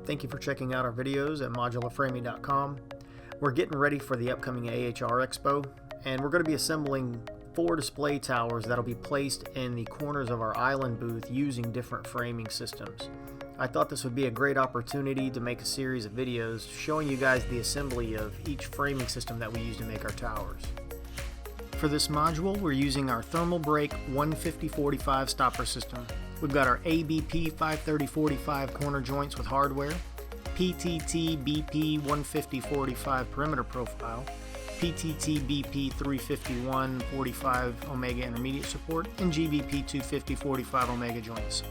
Thank you for checking out our videos at modularframing.com. We're getting ready for the upcoming AHR Expo, and we're going to be assembling 4 display towers that'll be placed in the corners of our island booth using different framing systems. I thought this would be a great opportunity to make a series of videos showing you guys the assembly of each framing system that we use to make our towers. For this module, we're using our Thermalbrake 150/45 stopper system. We've got our ABP 530/45 corner joints with hardware, PTT BP 150/45 perimeter profile, PTT BP 351/45 Omega intermediate support, and GBP 250/45 Omega joints.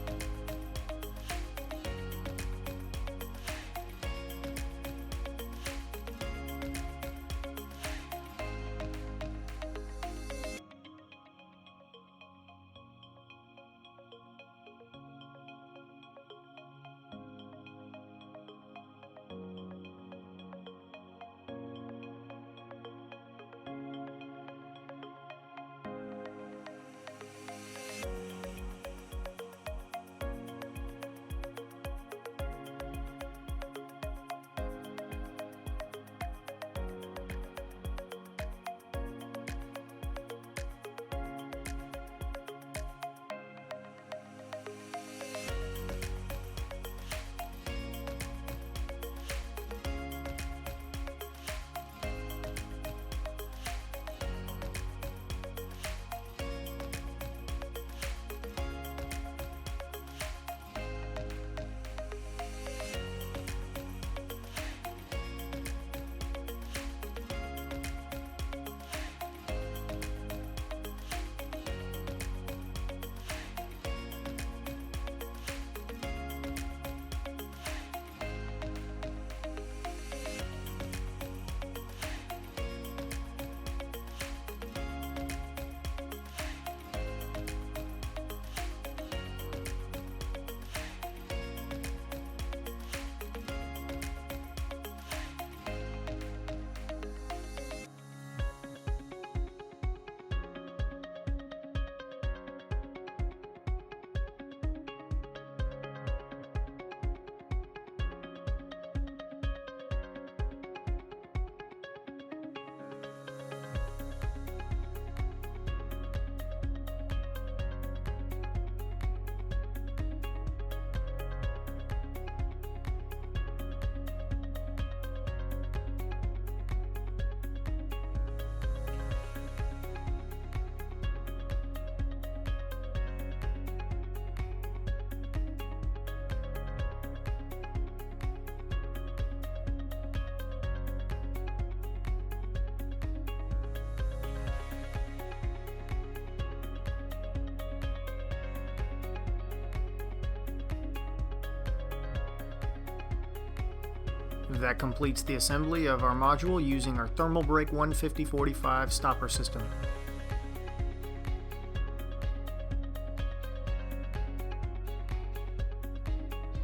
That completes the assembly of our module using our Thermalbrake 150/45 stopper system.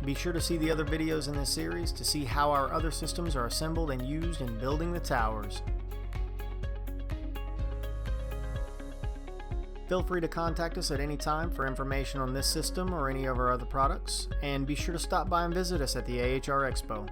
Be sure to see the other videos in this series to see how our other systems are assembled and used in building the towers. Feel free to contact us at any time for information on this system or any of our other products, and be sure to stop by and visit us at the AHR Expo.